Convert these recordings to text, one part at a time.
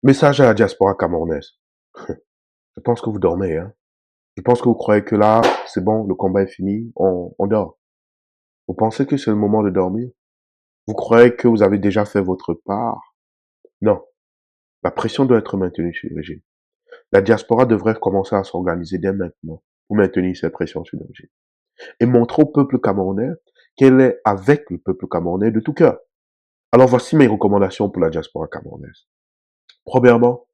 Message à la diaspora camerounaise. Je pense que vous dormez, hein. Je pense que vous croyez que là, c'est bon, le combat est fini, on dort. Vous pensez que c'est le moment de dormir? Vous croyez que vous avez déjà fait votre part? Non. La pression doit être maintenue sur le régime. La diaspora devrait commencer à s'organiser dès maintenant pour maintenir cette pression sur le régime. Et montrer au peuple camerounais qu'elle est avec le peuple camerounais de tout cœur. Alors voici mes recommandations pour la diaspora camerounaise. Premièrement,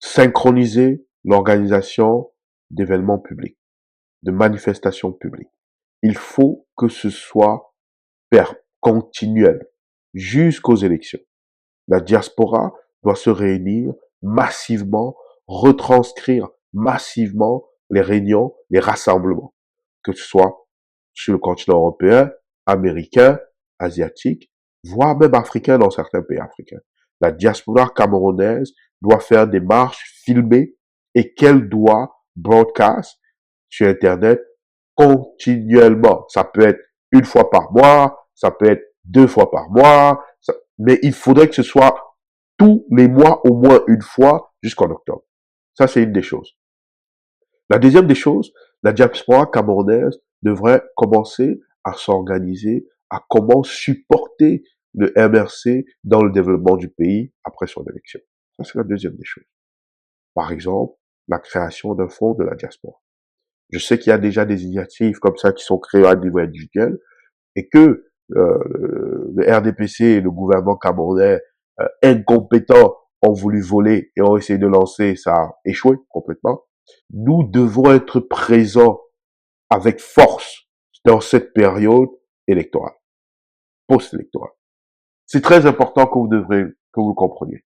synchroniser l'organisation d'événements publics, de manifestations publiques. Il faut que ce soit continuel jusqu'aux élections. La diaspora doit se réunir massivement, retranscrire massivement les réunions, les rassemblements, que ce soit sur le continent européen, américain, asiatique, voire même africain dans certains pays africains. La diaspora camerounaise doit faire des marches filmées et qu'elle doit broadcast sur Internet continuellement. Ça peut être une fois par mois, ça peut être 2 fois par mois, mais il faudrait que ce soit tous les mois au moins une fois jusqu'en octobre. Ça, c'est une des choses. La deuxième des choses, la diaspora camerounaise devrait commencer à s'organiser, à comment supporter le MRC dans le développement du pays après son élection. Ça, c'est la deuxième des choses. Par exemple, la création d'un fonds de la diaspora. Je sais qu'il y a déjà des initiatives comme ça qui sont créées à niveau individuel et que le RDPC et le gouvernement camerounais incompétents ont voulu voler et ont essayé de lancer, ça a échoué complètement. Nous devons être présents avec force dans cette période électorale, post-électorale. C'est très important que vous le compreniez.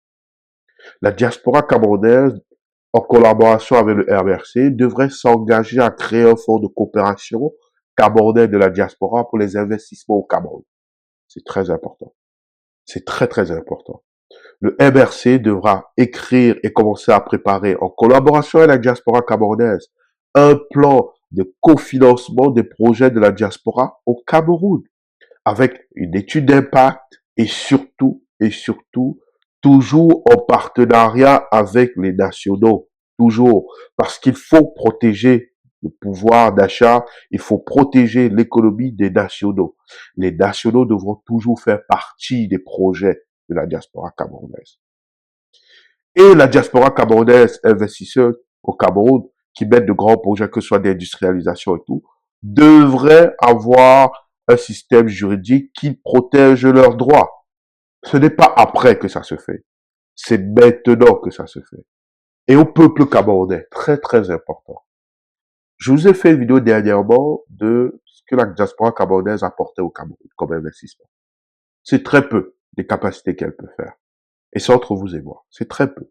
La diaspora camerounaise, en collaboration avec le RDRC, devrait s'engager à créer un fonds de coopération camerounais de la diaspora pour les investissements au Cameroun. C'est très important. C'est très, très important. Le MRC devra écrire et commencer à préparer, en collaboration avec la diaspora camerounaise, un plan de cofinancement des projets de la diaspora au Cameroun, avec une étude d'impact et surtout, toujours en partenariat avec les nationaux. Toujours. Parce qu'il faut protéger le pouvoir d'achat, il faut protéger l'économie des nationaux. Les nationaux devront toujours faire partie des projets de la diaspora camerounaise. Et la diaspora camerounaise investisseurs au Cameroun, qui mettent de grands projets, que ce soit d'industrialisation et tout, devrait avoir un système juridique qui protège leurs droits. Ce n'est pas après que ça se fait. C'est maintenant que ça se fait. Et au peuple camerounais, très très important. Je vous ai fait une vidéo dernièrement de ce que la diaspora camerounaise apportait au Cameroun comme investissement. C'est très peu des capacités qu'elle peut faire. Et c'est entre vous et moi. C'est très peu.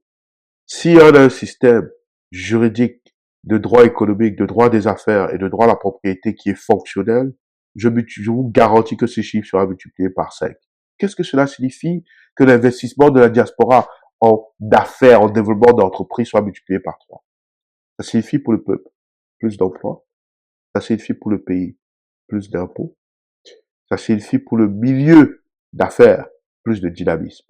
Si on a un système juridique de droit économique, de droit des affaires et de droit à la propriété qui est fonctionnel, je vous garantis que ce chiffre sera multiplié par 5. Qu'est-ce que cela signifie? Que l'investissement de la diaspora en affaires, en développement d'entreprises soit multiplié par 3. Ça signifie pour le peuple plus d'emplois, ça signifie pour le pays plus d'impôts, ça signifie pour le milieu d'affaires plus de dynamisme.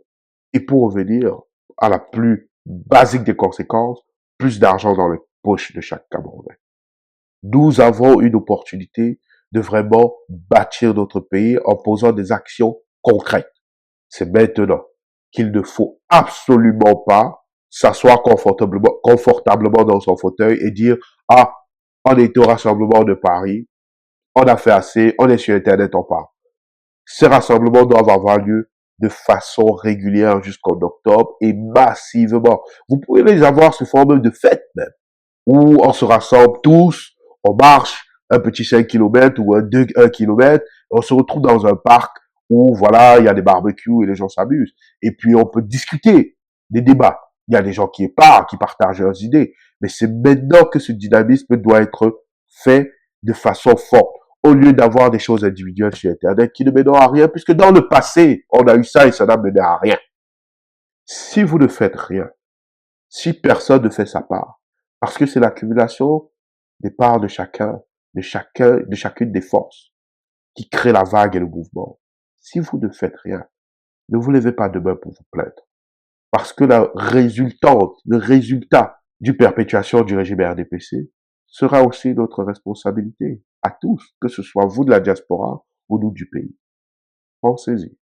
Et pour revenir à la plus basique des conséquences, plus d'argent dans les poches de chaque Camerounais. Nous avons une opportunité de vraiment bâtir notre pays en posant des actions concrètes. C'est maintenant qu'il ne faut absolument pas s'asseoir confortablement dans son fauteuil et dire « Ah, on est au rassemblement de Paris, on a fait assez, on est sur Internet, on part ». Ces rassemblements doivent avoir lieu de façon régulière jusqu'en octobre et massivement. Vous pouvez les avoir sous forme de fête même, où on se rassemble tous, on marche un petit 5 km ou un kilomètre, on se retrouve dans un parc où voilà, il y a des barbecues et les gens s'amusent. Et puis on peut discuter, des débats. Il y a des gens qui parlent, qui partagent leurs idées. Mais c'est maintenant que ce dynamisme doit être fait de façon forte au lieu d'avoir des choses individuelles sur Internet qui ne mènent à rien, puisque dans le passé, on a eu ça et ça n'a mené à rien. Si vous ne faites rien, si personne ne fait sa part, parce que c'est l'accumulation des parts de chacune des forces qui crée la vague et le mouvement. Si vous ne faites rien, ne vous levez pas demain pour vous plaindre. Parce que la résultante, le résultat du perpétuation du régime RDPC sera aussi notre responsabilité à tous, que ce soit vous de la diaspora ou nous du pays. Pensez-y.